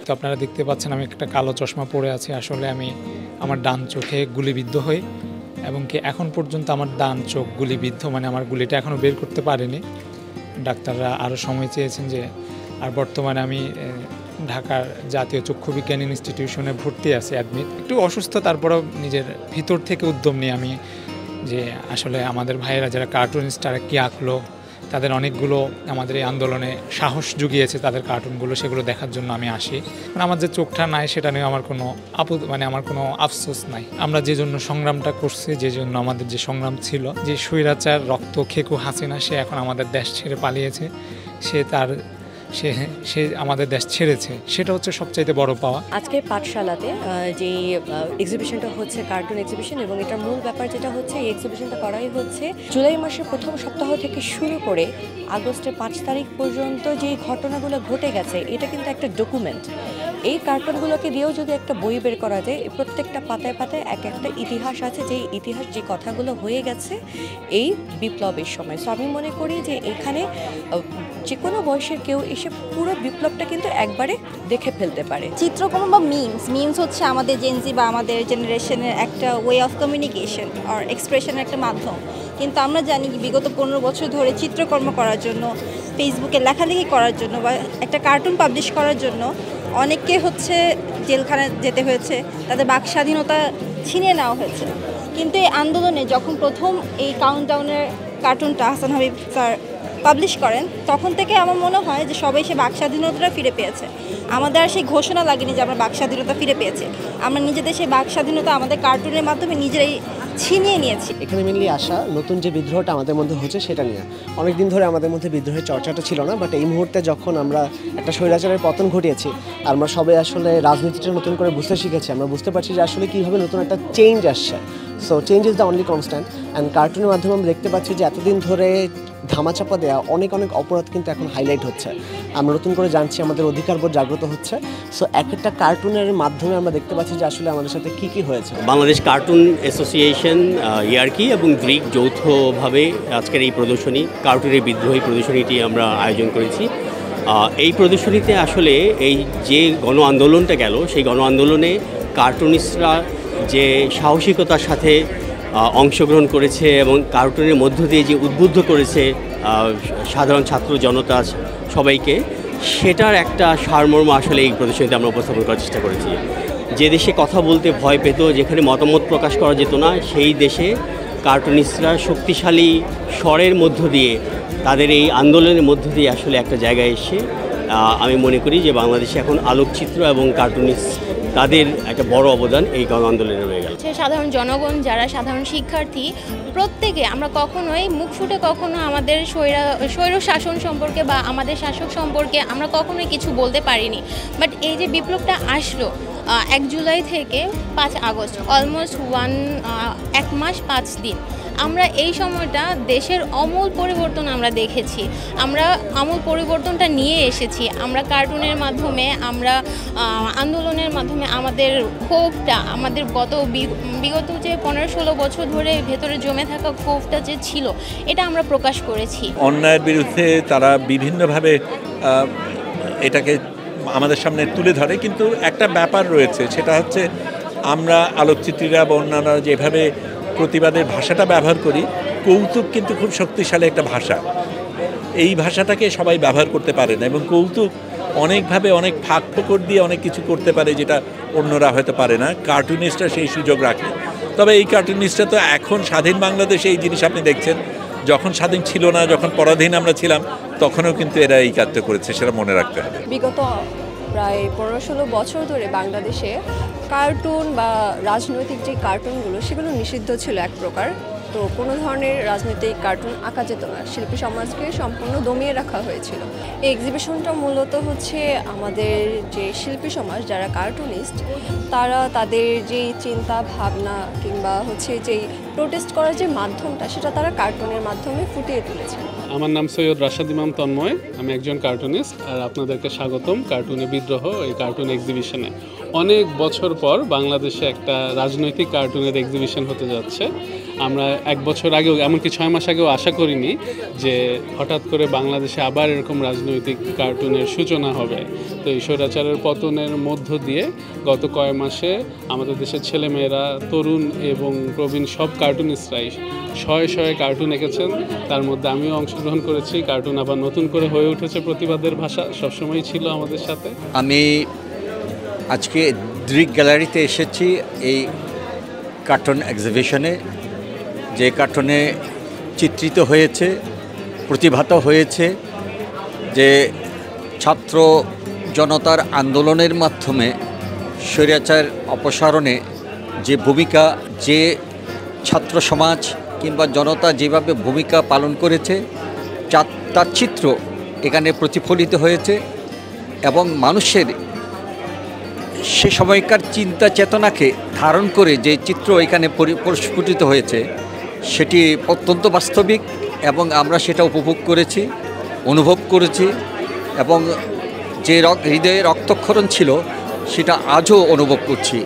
হয়তো আপনারা দেখতে পাচ্ছেন আমি একটা কালো চশমা পরে আছি। আসলে আমি আমার ডান চোখে গুলিবিদ্ধ হই এবং কি এখন পর্যন্ত আমার ডান চোখ গুলিবিদ্ধ, মানে আমার গুলিটা এখনও বের করতে পারিনি। ডাক্তাররা আরও সময় চেয়েছেন যে, আর বর্তমানে আমি ঢাকার জাতীয় চক্ষু বিজ্ঞান ইনস্টিটিউশনে ভর্তি আছি, অ্যাডমিট। একটু অসুস্থ, তারপরেও নিজের ভিতর থেকে উদ্যম নিয়ে আমি যে আসলে আমাদের ভাইয়েরা যারা কার্টুনিস্ট তারা কী আঁকলো, তাদের অনেকগুলো আমাদের এই আন্দোলনে সাহস জুগিয়েছে তাদের কার্টুনগুলো, সেগুলো দেখার জন্য আমি আসি। মানে আমার যে চোখটা নাই সেটা নিয়ে আমার কোনো আমার কোনো আফসোস নাই। আমরা যে জন্য সংগ্রামটা করছি, যে জন্য আমাদের যে সংগ্রাম ছিল, যে স্বৈরাচার রক্ত খেকু হাসিনা সে এখন আমাদের দেশ ছেড়ে পালিয়েছে, সে আমাদের দেশ ছেড়েছে, সেটা হচ্ছে সবচাইতে বড় পাওয়া। আজকে পাঠশালাতে যে এক্সিবিশনটা হচ্ছে কার্টুন এক্সিবিশন, এবং এটার মূল ব্যাপার যেটা হচ্ছে এই এক্সিবিশনটা করাই হচ্ছে জুলাই মাসের প্রথম সপ্তাহ থেকে শুরু করে আগস্টের 5 তারিখ পর্যন্ত যে ঘটনাগুলো ঘটে গেছে এটা কিন্তু একটা ডকুমেন্ট। এই কার্টুনগুলোকে দিয়েও যদি একটা বই বের করা যায়, প্রত্যেকটা পাতায় পাতায় এক একটা ইতিহাস আছে, যে ইতিহাস যে কথাগুলো হয়ে গেছে এই বিপ্লবের সময়। সো আমি মনে করি যে এখানে যে কোনো বয়সের কেউ এসে পুরো বিপ্লবটা কিন্তু একবারে দেখে ফেলতে পারে। চিত্রকর্ম বা মিমস হচ্ছে আমাদের জেনজি বা আমাদের জেনারেশনের একটা ওয়ে অফ কমিউনিকেশন আর এক্সপ্রেশনের একটা মাধ্যম। কিন্তু আমরা জানি বিগত 15 বছর ধরে চিত্রকর্ম করার জন্য, ফেসবুকে লেখালেখি করার জন্য বা একটা কার্টুন পাবলিশ করার জন্য অনেককে হচ্ছে জেলখানায় যেতে হয়েছে, তাদের বাক স্বাধীনতা ছিনিয়ে নেওয়া হয়েছে। কিন্তু এই আন্দোলনে যখন প্রথম এই কাউন্টডাউনের কার্টুনটা হাসান হাবিব স্যার পাবলিশ করেন, তখন থেকে আমার মনে হয় যে সবাই সে বাক স্বাধীনতাটা ফিরে পেয়েছে। আমাদের আর সেই ঘোষণা লাগেনি যে আমরা বাক স্বাধীনতা ফিরে পেয়েছি, আমরা নিজেদের সেই বাক স্বাধীনতা আমাদের কার্টুনের মাধ্যমে নিজেরাই ছিনিয়ে নিয়েছি। এখানে মেনলি আসা নতুন যে বিদ্রোহটা আমাদের মধ্যে হচ্ছে সেটা নিয়ে। অনেকদিন ধরে আমাদের মধ্যে বিদ্রোহের চর্চাটা ছিল না, বাট এই মুহূর্তে যখন আমরা একটা স্বৈরাচারের পতন ঘটিয়েছি, আমরা সবাই আসলে রাজনীতিটা নতুন করে বুঝতে শিখেছি। আমরা বুঝতে পারছি যে আসলে কীভাবে নতুন একটা চেঞ্জ আসছে। So change is the only constant. And কার্টুনের মাধ্যমে আমরা দেখতে পাচ্ছি যে এতদিন ধরে ধামাচাপা দেওয়া অনেক অপরাধ কিন্তু এখন হাইলাইট হচ্ছে। আমরা নতুন করে জানছি, আমাদের অধিকারবোধ জাগ্রত হচ্ছে। সো একটা কার্টুনের মাধ্যমে আমরা দেখতে পাচ্ছি যে আসলে আমাদের সাথে কী কী হয়েছে। বাংলাদেশ কার্টুন অ্যাসোসিয়েশন, ইয়ার্কি এবং গ্রিক যৌথভাবে আজকের এই প্রদর্শনী, কার্টুনের বিদ্রোহী প্রদর্শনীটি আমরা আয়োজন করেছি। এই প্রদর্শনীতে আসলে এই যে গণ আন্দোলনটা গেল, সেই গণ আন্দোলনে কার্টুনিস্টরা যে সাহসিকতার সাথে অংশগ্রহণ করেছে এবং কার্টুনের মধ্য দিয়ে যে উদ্বুদ্ধ করেছে সাধারণ ছাত্র জনতা সবাইকে, সেটার একটা সারমর্ম আসলে এই প্রদর্শনীতে আমরা উপস্থাপন করার চেষ্টা করেছি। যে দেশে কথা বলতে ভয় পেত, যেখানে মতামত প্রকাশ করা যেত না, সেই দেশে কার্টুনিস্টরা শক্তিশালী স্বরের মধ্য দিয়ে, তাদের এই আন্দোলনের মধ্য দিয়ে আসলে একটা জায়গায় এসে আমি মনে করি যে বাংলাদেশে এখন আলোকচিত্র এবং কার্টুনিস্ট তাদের একটা বড় অবদান এই গণ আন্দোলনে রয়ে গেল। সাধারণ জনগণ যারা সাধারণ শিক্ষার্থী, প্রত্যেকে আমরা কখনোই মুখ ফুটে কখনো আমাদের স্বৈর শাসন সম্পর্কে বা আমাদের শাসক সম্পর্কে আমরা কখনোই কিছু বলতে পারিনি। বাট এই যে বিপ্লবটা আসলো 1 জুলাই থেকে 5 আগস্ট, অলমোস্ট 1 মাস 5 দিন, আমরা এই সময়টা দেশের আমূল পরিবর্তন আমরা দেখেছি। আমরা আমূল পরিবর্তনটা নিয়ে এসেছি। আমরা কার্টুনের মাধ্যমে, আমরা আন্দোলনের মাধ্যমে আমাদের ক্ষোভটা, আমাদের বিগত যে 15-16 বছর ধরে ভেতরে জমে থাকা ক্ষোভটা যে ছিল, এটা আমরা প্রকাশ করেছি। অন্যায়ের বিরুদ্ধে তারা বিভিন্নভাবে এটাকে আমাদের সামনে তুলে ধরে, কিন্তু একটা ব্যাপার রয়েছে, সেটা হচ্ছে আমরা আলোকচিত্রীরা বা অন্যান্য যেভাবে প্রতিবাদের ভাষাটা ব্যবহার করি, কৌতুক কিন্তু খুব শক্তিশালী একটা ভাষা। এই ভাষাটাকে সবাই ব্যবহার করতে পারে না, এবং কৌতুক অনেকভাবে অনেক ফাঁক ফোকর দিয়ে অনেক কিছু করতে পারে যেটা অন্যরা হয়তো পারে না। কার্টুনিস্টরা সেই সুযোগ রাখে। তবে এই কার্টুনিস্টরা তো এখন স্বাধীন বাংলাদেশে এই জিনিস আপনি দেখছেন, যখন স্বাধীন ছিল না, যখন পরাধীন আমরা ছিলাম, তখনও কিন্তু এরা এই কাজটা করেছে, সেটা মনে রাখতে হবে। বিগত প্রায় 15-16 বছর ধরে বাংলাদেশে কার্টুন বা রাজনৈতিক যে কার্টুনগুলো, সেগুলো নিষিদ্ধ ছিল এক প্রকার। তো কোনো ধরনের রাজনৈতিক কার্টুন আঁকা যেত না, শিল্পী সমাজকে সম্পূর্ণ দমিয়ে রাখা হয়েছিল। এই এক্সিবিশনটা মূলত হচ্ছে আমাদের যে শিল্পী সমাজ যারা কার্টুনিস্ট, তারা তাদের যেই চিন্তা ভাবনা কিংবা হচ্ছে যেই প্রোটেস্ট করার যে মাধ্যমটা, সেটা তারা কার্টুনের মাধ্যমে ফুটিয়ে তুলেছে। আমার নাম সৈয়দ রাশাদ ইমাম তন্ময়, আমি একজন কার্টুনিস্ট, আর আপনাদেরকে স্বাগতম কার্টুনে বিদ্রোহ এই কার্টুন এক্সিবিশনে। অনেক বছর পর বাংলাদেশে একটা রাজনৈতিক কার্টুনের এক্সিবিশন হতে যাচ্ছে। আমরা 1 বছর আগেও, এমনকি 6 মাস আগেও আশা করিনি যে হঠাৎ করে বাংলাদেশে আবার এরকম রাজনৈতিক কার্টুনের সূচনা হবে। তো এই স্বৈরাচারের পতনের মধ্য দিয়ে গত কয়েক মাসে আমাদের দেশের ছেলেমেয়েরা, তরুণ এবং প্রবীণ সব কার্টুনিস্টরাই শয়ে কার্টুন এঁকেছেন। তার মধ্যে আমিও অংশগ্রহণ করেছি। কার্টুন আবার নতুন করে হয়ে উঠেছে প্রতিবাদের ভাষা, সবসময় ছিল আমাদের সাথে। আমি আজকে দৃক গ্যালারিতে এসেছি এই কার্টুন এক্সিবিশনে, যে কার্টুনে চিত্রিত হয়েছে, প্রতিভাত হয়েছে যে ছাত্র জনতার আন্দোলনের মাধ্যমে স্বৈরাচার অপসারণে যে ভূমিকা, যে ছাত্র সমাজ কিংবা জনতা যেভাবে ভূমিকা পালন করেছে তার চিত্র এখানে প্রতিফলিত হয়েছে এবং মানুষের সে সময়কার চিন্তা চেতনাকে ধারণ করে যে চিত্র এখানে প্রস্ফুটিত হয়েছে সেটি অত্যন্ত বাস্তবিক এবং আমরা সেটা উপভোগ করেছি, অনুভব করেছি এবং যে হৃদয়ে রক্তক্ষরণ ছিল সেটা আজও অনুভব করছি।